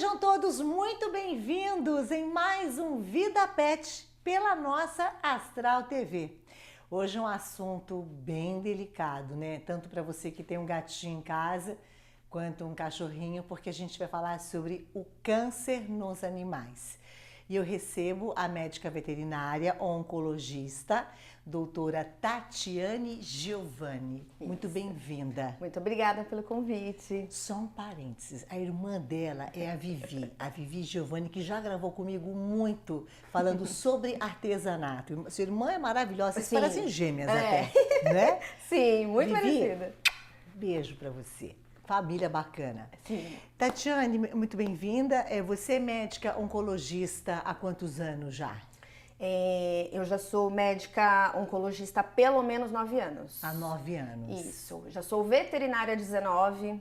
Sejam todos muito bem-vindos em mais um Vida Pet pela nossa Astral TV. Hoje é um assunto bem delicado, né? Tanto para você que tem um gatinho em casa, quanto um cachorrinho, porque a gente vai falar sobre o câncer nos animais. E eu recebo a médica veterinária oncologista, doutora Tatiane Giovanni. Muito bem-vinda. Muito obrigada pelo convite. Só um parênteses, a irmã dela é a Vivi Giovanni, que já gravou comigo muito, falando sobre artesanato. Sua irmã é maravilhosa, vocês parecem gêmeas até, né? Sim, muito Vivi, parecida. Beijo pra você. Família bacana. Sim. Tatiane, muito bem-vinda. Você é médica oncologista há quantos anos já? Eu já sou médica oncologista há pelo menos 9 anos. Há 9 anos. Isso. Já sou veterinária há 19,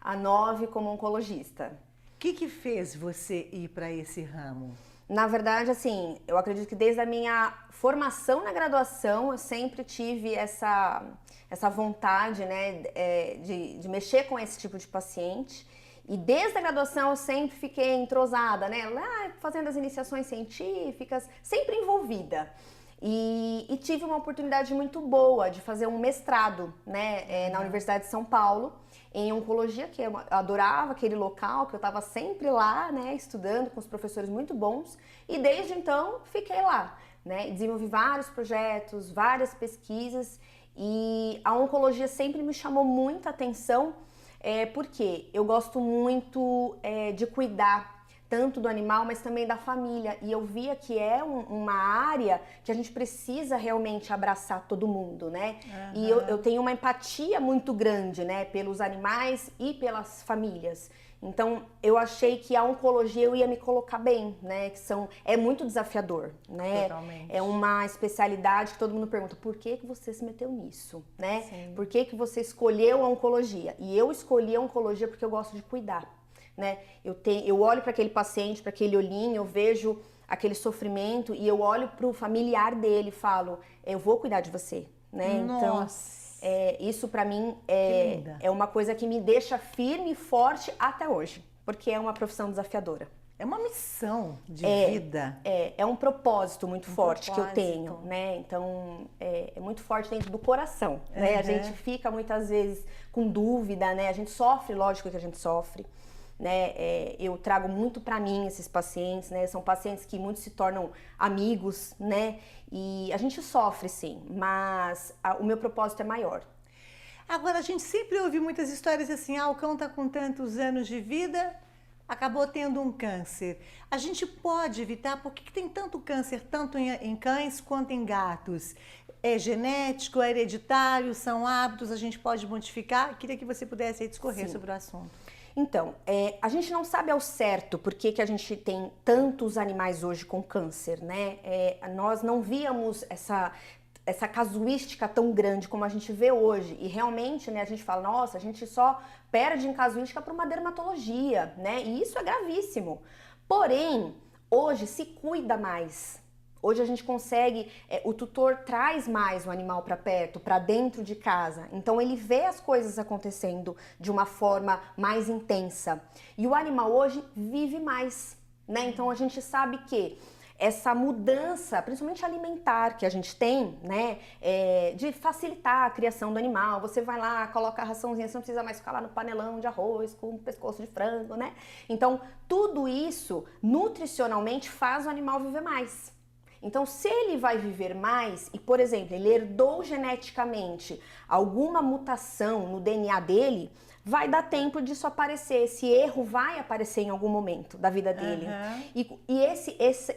há 9 como oncologista. O que fez você ir para esse ramo? Na verdade, assim, eu acredito que desde a minha formação na graduação, eu sempre tive essa vontade, né, de mexer com esse tipo de paciente. E desde a graduação eu sempre fiquei entrosada, né, lá fazendo as iniciações científicas, sempre envolvida. E tive uma oportunidade muito boa de fazer um mestrado, né, na Universidade de São Paulo, em oncologia, que eu adorava aquele local, que eu estava sempre lá, né, estudando com os professores muito bons, e desde então fiquei lá, né, desenvolvi vários projetos, várias pesquisas, e a oncologia sempre me chamou muita atenção, porque eu gosto muito de cuidar tanto do animal, mas também da família, e eu via que é uma área que a gente precisa realmente abraçar todo mundo, né? Uhum. E eu tenho uma empatia muito grande, né, pelos animais e pelas famílias. Então, eu achei que a oncologia eu ia me colocar bem, né? É muito desafiador, né? Totalmente. É uma especialidade que todo mundo pergunta, por que você se meteu nisso, né? Sim. Por que você escolheu a oncologia? E eu escolhi a oncologia porque eu gosto de cuidar. Né? Eu olho para aquele paciente, para aquele olhinho, eu vejo aquele sofrimento e eu olho para o familiar dele e falo, eu vou cuidar de você, né? Nossa. Então, isso para mim é uma coisa que me deixa firme e forte até hoje, porque é uma profissão desafiadora. É uma missão de vida. É um propósito muito forte que eu tenho, né? Então, é muito forte dentro do coração, né? A gente fica muitas vezes com dúvida, né? A gente sofre, lógico que a gente sofre. Né, eu trago muito para mim esses pacientes, né, são pacientes que muitos se tornam amigos, né, e a gente sofre sim, mas o meu propósito é maior. Agora, a gente sempre ouve muitas histórias assim, o cão tá com tantos anos de vida, acabou tendo um câncer. A gente pode evitar? Por que tem tanto câncer, tanto em cães quanto em gatos? É genético, é hereditário, são hábitos, a gente pode modificar? Queria que você pudesse aí discorrer sobre o assunto. Então, a gente não sabe ao certo por que a gente tem tantos animais hoje com câncer, né? Nós não víamos essa casuística tão grande como a gente vê hoje. E realmente, né, a gente fala, nossa, a gente só perde em casuística para uma dermatologia, né? E isso é gravíssimo. Porém, hoje se cuida mais. Hoje a gente consegue, o tutor traz mais o animal para perto, para dentro de casa. Então ele vê as coisas acontecendo de uma forma mais intensa. E o animal hoje vive mais, né? Então a gente sabe que essa mudança, principalmente alimentar que a gente tem, né, de facilitar a criação do animal. Você vai lá, coloca a raçãozinha, você não precisa mais ficar lá no panelão de arroz com pescoço de frango, né? Então tudo isso, nutricionalmente, faz o animal viver mais. Então, se ele vai viver mais e, por exemplo, ele herdou geneticamente alguma mutação no DNA dele, vai dar tempo disso aparecer. Esse erro vai aparecer em algum momento da vida dele. E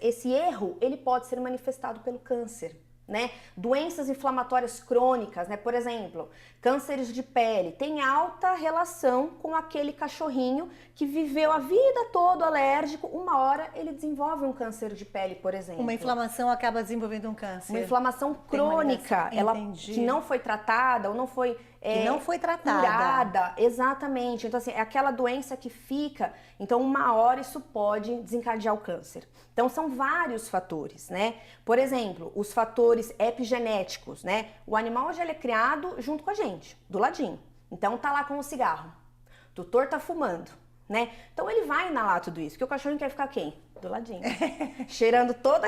esse erro, ele pode ser manifestado pelo câncer. Né? Doenças inflamatórias crônicas, né? Por exemplo, cânceres de pele, tem alta relação com aquele cachorrinho que viveu a vida toda alérgico, uma hora ele desenvolve um câncer de pele, por exemplo. Uma inflamação acaba desenvolvendo um câncer. Uma inflamação crônica, que não foi tratada ou não foi que não foi tratada. Curada, exatamente. Então, assim, é aquela doença que fica, então uma hora isso pode desencadear o câncer. Então, são vários fatores, né? Por exemplo, os fatores epigenéticos, né? O animal hoje ele é criado junto com a gente, do ladinho. Então, tá lá com o cigarro. O tutor tá fumando, né? Então ele vai inalar tudo isso, porque o cachorro quer ficar quem? Do ladinho, cheirando toda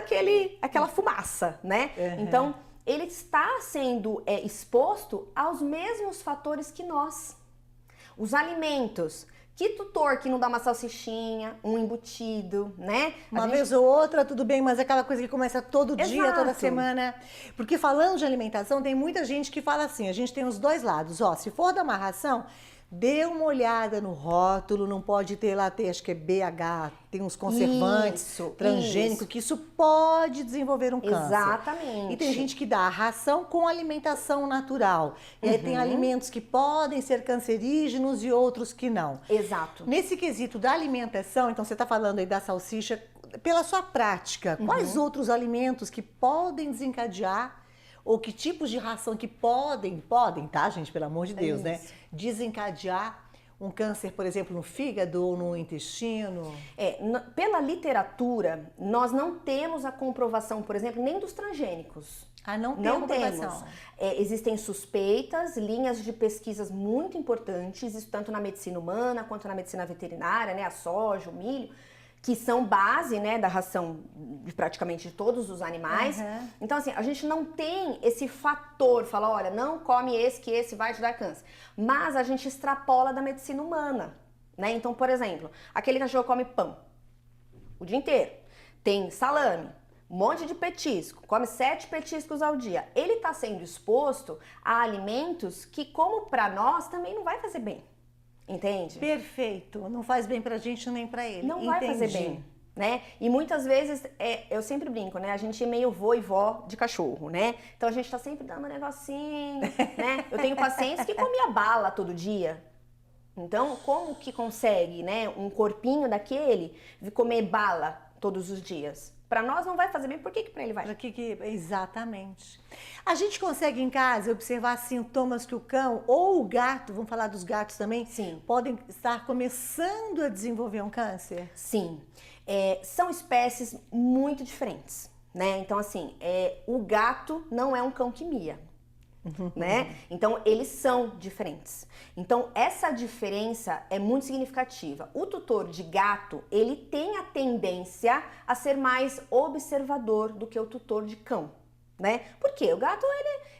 aquela fumaça, né? Então ele está sendo exposto aos mesmos fatores que nós. Os alimentos. Que tutor que não dá uma salsichinha, um embutido, né? Uma vez ou outra, tudo bem, mas aquela coisa que começa todo dia, toda semana. Porque falando de alimentação, tem muita gente que fala assim, a gente tem os dois lados. Ó, se for dar uma ração, dê uma olhada no rótulo, não pode ter lá, acho que é BH, tem uns conservantes transgênicos, que isso pode desenvolver um câncer. Exatamente. E tem gente que dá a ração com alimentação natural. E aí tem alimentos que podem ser cancerígenos e outros que não. Exato. Nesse quesito da alimentação, então você está falando aí da salsicha, pela sua prática, quais outros alimentos que podem desencadear ou que tipos de ração que podem, tá, gente, pelo amor de Deus, né? Desencadear um câncer, por exemplo, no fígado ou no intestino? Pela literatura, nós não temos a comprovação, por exemplo, nem dos transgênicos. Não temos. Existem suspeitas, linhas de pesquisas muito importantes, isso tanto na medicina humana quanto na medicina veterinária, né? A soja, o milho, que são base, né, da ração de praticamente de todos os animais. Então, assim, a gente não tem esse fator, fala, olha, não come esse, que esse vai te dar câncer. Mas a gente extrapola da medicina humana, né? Então, por exemplo, aquele cachorro come pão o dia inteiro, tem salame, um monte de petisco, come 7 petiscos ao dia. Ele está sendo exposto a alimentos que, como para nós, também não vai fazer bem. Entende? Perfeito. Não faz bem pra gente nem pra ele. Não vai fazer bem, né? E muitas vezes, eu sempre brinco, né? A gente é meio vô e vó de cachorro, né? Então a gente tá sempre dando um negocinho, né? Eu tenho pacientes que comia bala todo dia. Então, como que consegue, né? Um corpinho daquele de comer bala todos os dias? Para nós não vai fazer bem, por que para ele vai? Exatamente. A gente consegue em casa observar sintomas que o cão ou o gato, vamos falar dos gatos também, podem estar começando a desenvolver um câncer? Sim. São espécies muito diferentes, né? Então, assim, o gato não é um cão que mia. Né? Então eles são diferentes. Então essa diferença é muito significativa. O tutor de gato, ele tem a tendência a ser mais observador do que o tutor de cão, né? Porque o gato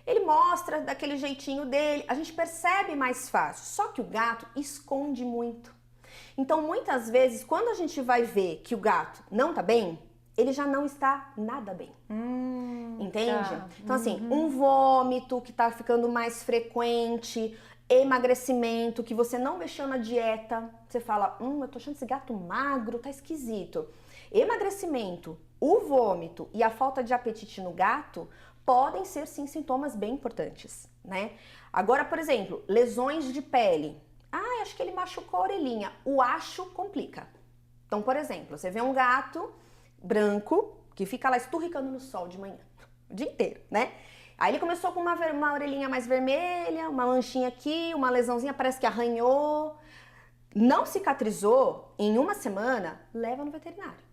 ele mostra daquele jeitinho dele, a gente percebe mais fácil. Só que o gato esconde muito. Então muitas vezes quando a gente vai ver que o gato não tá bem, ele já não está nada bem. Entende? Tá. Então, assim, um vômito que tá ficando mais frequente, emagrecimento, que você não mexeu na dieta, você fala, eu tô achando esse gato magro, tá esquisito. Emagrecimento, o vômito e a falta de apetite no gato podem ser, sim, sintomas bem importantes, né? Agora, por exemplo, lesões de pele. Acho que ele machucou a orelhinha. O acho complica. Então, por exemplo, você vê um gato branco, que fica lá esturricando no sol de manhã, o dia inteiro, né? Aí ele começou com uma orelhinha mais vermelha, uma manchinha aqui, uma lesãozinha, parece que arranhou. Não cicatrizou, em uma semana, leva no veterinário.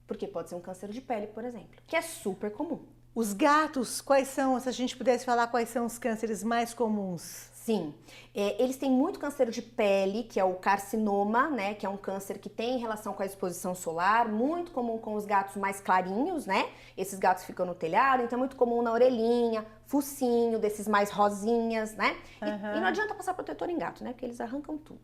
Porque pode ser um câncer de pele, por exemplo, que é super comum. Os gatos, quais são, se a gente pudesse falar, quais são os cânceres mais comuns? Sim, eles têm muito câncer de pele, que é o carcinoma, né, que é um câncer que tem relação com a exposição solar, muito comum com os gatos mais clarinhos, né, esses gatos ficam no telhado, então é muito comum na orelhinha, focinho, desses mais rosinhas, né, e não adianta passar protetor em gato, né, porque eles arrancam tudo.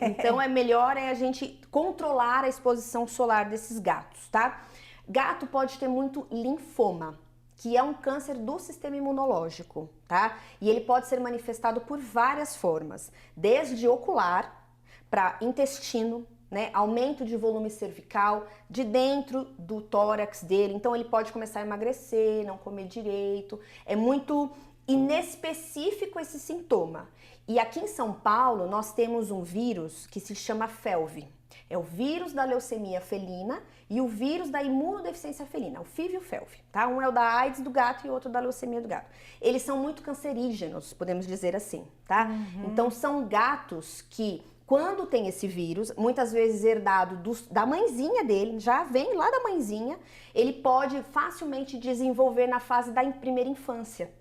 Então é melhor a gente controlar a exposição solar desses gatos, tá? Gato pode ter muito linfoma, que é um câncer do sistema imunológico, tá? E ele pode ser manifestado por várias formas, desde ocular para intestino, né? Aumento de volume cervical, de dentro do tórax dele, então ele pode começar a emagrecer, não comer direito, é muito inespecífico esse sintoma. E aqui em São Paulo nós temos um vírus que se chama FeLV. É o vírus da leucemia felina e o vírus da imunodeficiência felina, o FIV e o FeLV, tá? Um é o da AIDS do gato e o outro da leucemia do gato. Eles são muito cancerígenos, podemos dizer assim, tá? Então são gatos que, quando tem esse vírus, muitas vezes herdado da mãezinha dele, já vem lá da mãezinha, ele pode facilmente desenvolver na fase da primeira infância.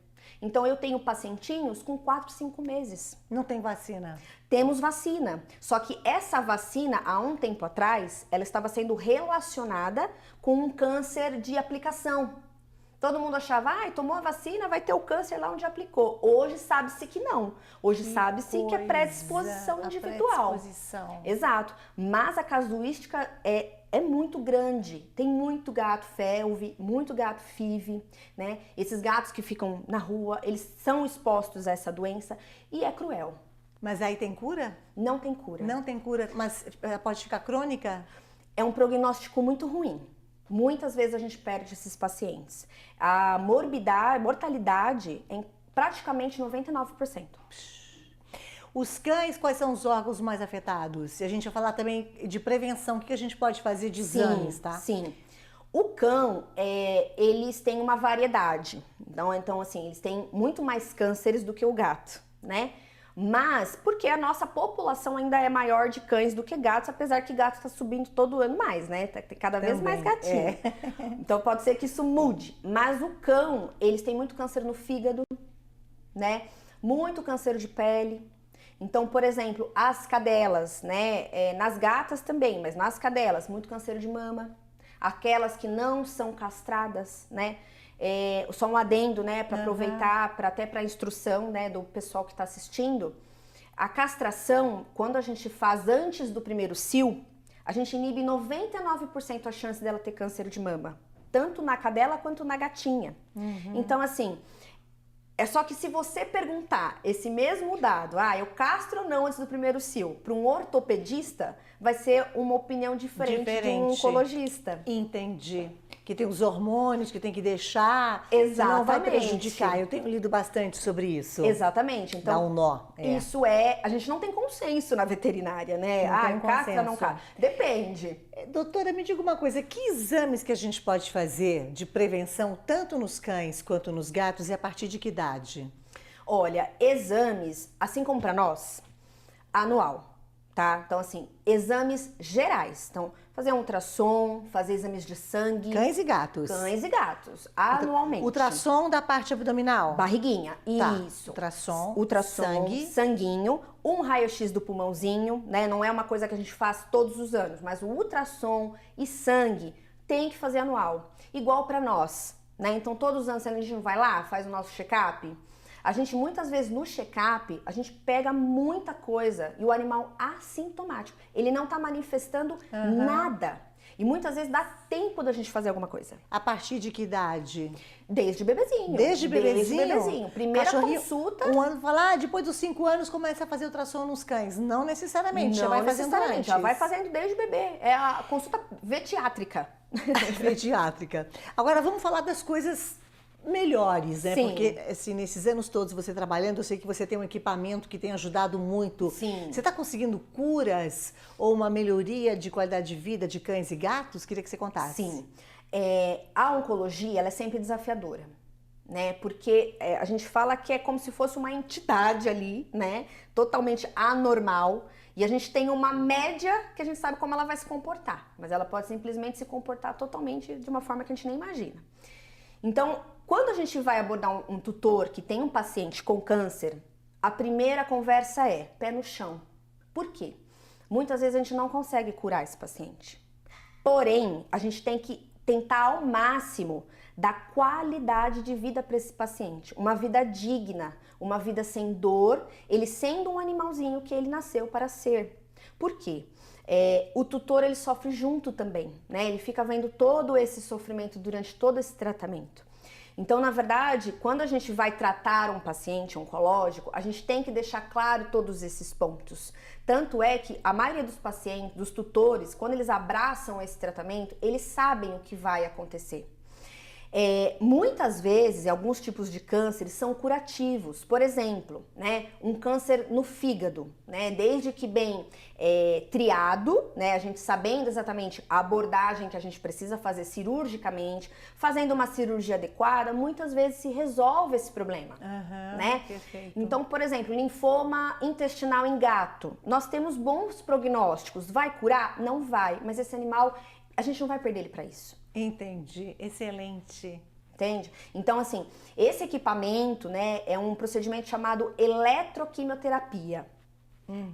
Então eu tenho pacientinhos com 4, 5 meses. Não tem vacina? Temos vacina, só que essa vacina, há um tempo atrás, ela estava sendo relacionada com um câncer de aplicação. Todo mundo achava, tomou a vacina, vai ter o câncer lá onde aplicou. Hoje sabe-se que não. Hoje sabe-se que é predisposição individual. Predisposição. Exato. Mas a casuística é muito grande. Tem muito gato felve, muito gato FIV, né? Esses gatos que ficam na rua, eles são expostos a essa doença e é cruel. Mas aí tem cura? Não tem cura. Não tem cura, mas pode ficar crônica? É um prognóstico muito ruim. Muitas vezes a gente perde esses pacientes. A mortalidade é em praticamente 99%. Os cães, quais são os órgãos mais afetados? E a gente vai falar também de prevenção, o que a gente pode fazer de exames, tá? Sim. O cão, eles têm uma variedade. Então, assim, eles têm muito mais cânceres do que o gato, né? Mas, porque a nossa população ainda é maior de cães do que gatos, apesar que gato está subindo todo ano mais, né? Tem cada vez mais gatinho. Então pode ser que isso mude. Mas o cão, eles têm muito câncer no fígado, né? Muito câncer de pele. Então, por exemplo, as cadelas, né? Nas gatas também, mas nas cadelas, muito câncer de mama. Aquelas que não são castradas, né? Só um adendo, né, para aproveitar, até para instrução, né, do pessoal que está assistindo. A castração, quando a gente faz antes do primeiro cio, a gente inibe 99% a chance dela ter câncer de mama, tanto na cadela quanto na gatinha. Então, assim, é só que se você perguntar esse mesmo dado, eu castro ou não antes do primeiro cio, para um ortopedista, vai ser uma opinião diferente de um oncologista. Entendi. Que tem os hormônios que tem que deixar, exatamente, não vai prejudicar. Eu tenho lido bastante sobre isso. Exatamente. Então, dá um nó. Isso a gente não tem consenso na veterinária, né? Castra, não castra. Depende. Doutora, me diga uma coisa, que exames que a gente pode fazer de prevenção, tanto nos cães quanto nos gatos, e a partir de que idade? Olha, exames, assim como para nós, anual, tá? Então, assim, exames gerais. Então, fazer um ultrassom, fazer exames de sangue. Cães e gatos? Cães e gatos, anualmente. Ultrassom da parte abdominal? Barriguinha, isso. Ultrassom, sangue, sanguinho, um raio-x do pulmãozinho, né? Não é uma coisa que a gente faz todos os anos, mas o ultrassom e sangue tem que fazer anual. Igual para nós, né? Então, todos os anos a gente não vai lá, faz o nosso check-up. A gente, muitas vezes, no check-up, a gente pega muita coisa e o animal assintomático. Ele não tá manifestando nada. E muitas vezes dá tempo da gente fazer alguma coisa. A partir de que idade? Desde bebezinho. Desde bebezinho? Primeira consulta. Um ano, falar, depois dos 5 anos começa a fazer ultrassom nos cães. Não necessariamente, já vai fazendo antes. Já vai fazendo desde bebê. É a consulta vetiátrica. Pediátrica. Agora vamos falar das coisas melhores, né? Sim. Porque assim, nesses anos todos você trabalhando, eu sei que você tem um equipamento que tem ajudado muito. Sim. Você está conseguindo curas ou uma melhoria de qualidade de vida de cães e gatos? Queria que você contasse. Sim. A oncologia, ela é sempre desafiadora, né? Porque a gente fala que é como se fosse uma entidade ali, né? Totalmente anormal. E a gente tem uma média que a gente sabe como ela vai se comportar. Mas ela pode simplesmente se comportar totalmente de uma forma que a gente nem imagina. Então, quando a gente vai abordar um tutor que tem um paciente com câncer, a primeira conversa é pé no chão. Por quê? Muitas vezes a gente não consegue curar esse paciente. Porém, a gente tem que tentar ao máximo dar qualidade de vida para esse paciente. Uma vida digna, uma vida sem dor, ele sendo um animalzinho que ele nasceu para ser. Por quê? O tutor, ele sofre junto também, né? Ele fica vendo todo esse sofrimento durante todo esse tratamento. Então, na verdade, quando a gente vai tratar um paciente oncológico, a gente tem que deixar claro todos esses pontos. Tanto é que a maioria dos pacientes, dos tutores, quando eles abraçam esse tratamento, eles sabem o que vai acontecer. Muitas vezes, alguns tipos de cânceres são curativos. Por exemplo, né, um câncer no fígado, né, desde que bem triado, né, a gente sabendo exatamente a abordagem que a gente precisa fazer cirurgicamente, fazendo uma cirurgia adequada, muitas vezes se resolve esse problema, né? Perfeito. Então, por exemplo, linfoma intestinal em gato, nós temos bons prognósticos. Vai curar? Não vai, mas esse animal, a gente não vai perder ele para isso. Entendi, excelente. entende? Então, assim, esse equipamento, né, é um procedimento chamado eletroquimioterapia.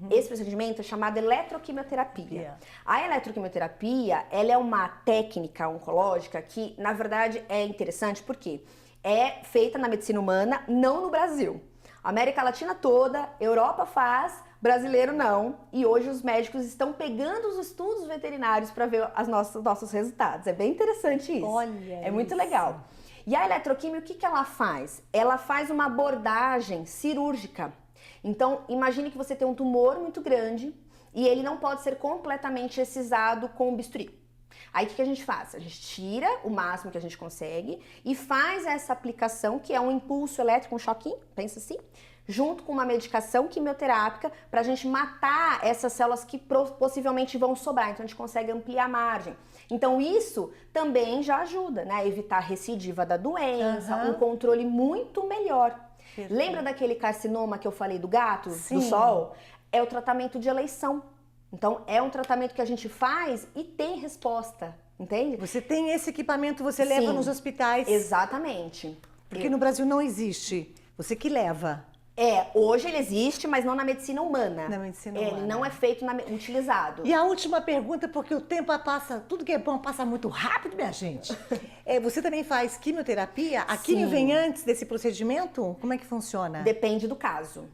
Esse procedimento é chamado eletroquimioterapia. A eletroquimioterapia, ela é uma técnica oncológica que, na verdade, é interessante porque é feita na medicina humana, não no Brasil. América Latina toda, Europa faz, brasileiro não. E hoje os médicos estão pegando os estudos veterinários para ver os nossos resultados. É bem interessante isso. Olha, é muito isso. legal. E a eletroquimio, o que ela faz? Ela faz uma abordagem cirúrgica. Então, imagine que você tem um tumor muito grande e ele não pode ser completamente excisado com bisturi. Aí, o que a gente faz? A gente tira o máximo que a gente consegue e faz essa aplicação, que é um impulso elétrico, um choquinho, pensa assim, junto com uma medicação quimioterápica para a gente matar essas células que possivelmente vão sobrar. Então, a gente consegue ampliar a margem. Então, isso também já ajuda, né? A evitar a recidiva da doença, um controle muito melhor. Lembra daquele carcinoma que eu falei do gato, do sol? É o tratamento de eleição. Então, é um tratamento que a gente faz e tem resposta, entende? Você tem esse equipamento, você leva nos hospitais. Exatamente. Porque no Brasil não existe. Você que leva. Hoje ele existe, mas não na medicina humana. Na medicina humana. Ele não é feito, utilizado. E a última pergunta, porque o tempo passa, tudo que é bom passa muito rápido, minha gente. Você também faz quimioterapia? A quimio vem antes desse procedimento? Como é que funciona? Depende do caso.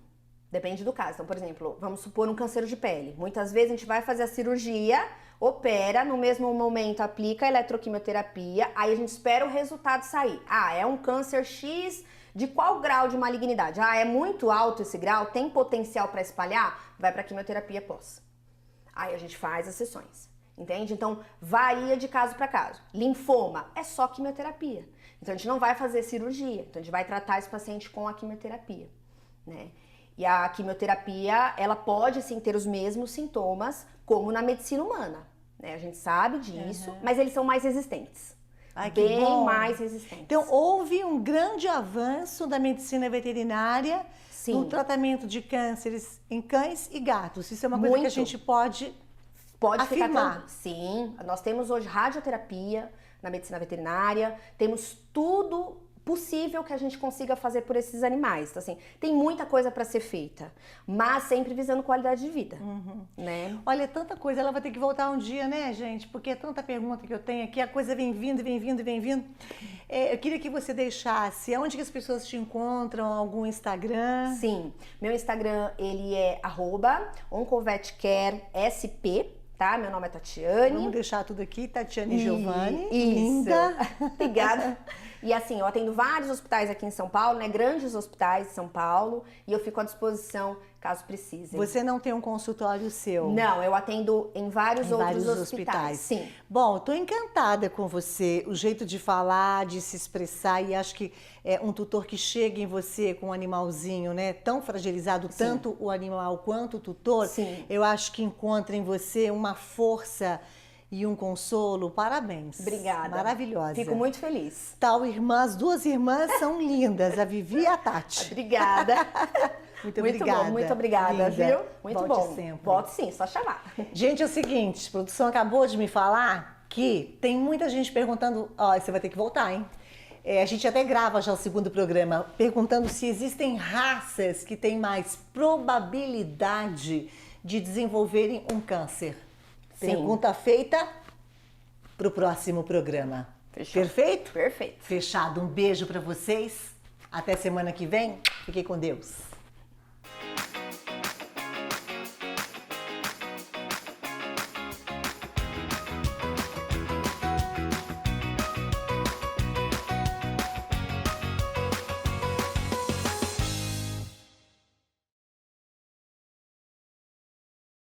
Depende do caso. Então, por exemplo, vamos supor um câncer de pele. Muitas vezes a gente vai fazer a cirurgia, opera, no mesmo momento aplica a eletroquimioterapia, aí a gente espera o resultado sair. É um câncer X, de qual grau de malignidade? É muito alto esse grau, tem potencial para espalhar? Vai para quimioterapia pós. Aí a gente faz as sessões, entende? Então, varia de caso para caso. Linfoma é só quimioterapia. Então, a gente não vai fazer cirurgia. Então, a gente vai tratar esse paciente com a quimioterapia, né? E a quimioterapia, ela pode sim ter os mesmos sintomas como na medicina humana, né? A gente sabe disso, mas eles são mais resistentes. Bem mais resistentes. Então, houve um grande avanço da medicina veterinária no tratamento de cânceres em cães e gatos. Isso é uma coisa que a gente pode afirmar. Sim, nós temos hoje radioterapia na medicina veterinária, temos tudo possível que a gente consiga fazer por esses animais. Então, assim, tem muita coisa para ser feita, mas sempre visando qualidade de vida, né? Olha, tanta coisa, ela vai ter que voltar um dia, né, gente? Porque é tanta pergunta que eu tenho aqui, a coisa vem vindo, vem vindo, vem vindo. Eu queria que você deixasse, onde que as pessoas te encontram, algum Instagram? Sim, meu Instagram, ele é @oncovetcaresp, tá? Meu nome é Tatiane. Vamos deixar tudo aqui, Tatiane Giovanni. Isso. Linda. Obrigada. E assim, eu atendo vários hospitais aqui em São Paulo, né? Grandes hospitais de São Paulo. E eu fico à disposição caso precisem. Você não tem um consultório seu? Não, eu atendo em vários outros hospitais. Sim. Bom, estou encantada com você, o jeito de falar, de se expressar. E acho que um tutor que chega em você com um animalzinho, né? Tão fragilizado, tanto o animal quanto o tutor. Sim. Eu acho que encontra em você uma força e um consolo. Parabéns. Obrigada. Maravilhosa. Fico muito feliz. As duas irmãs são lindas, a Vivi e a Tati. Obrigada. Muito obrigada. Muito obrigada, Linda. viu? Muito Volte bom. sempre. Volte sim, só chamar. Gente, é o seguinte, a produção acabou de me falar que tem muita gente perguntando, você vai ter que voltar, hein? A gente até grava já o segundo programa, perguntando se existem raças que têm mais probabilidade de desenvolverem um câncer. Sim. Pergunta feita para o próximo programa. Fechou. Perfeito? Perfeito. Fechado. Um beijo para vocês. Até semana que vem. Fiquem com Deus.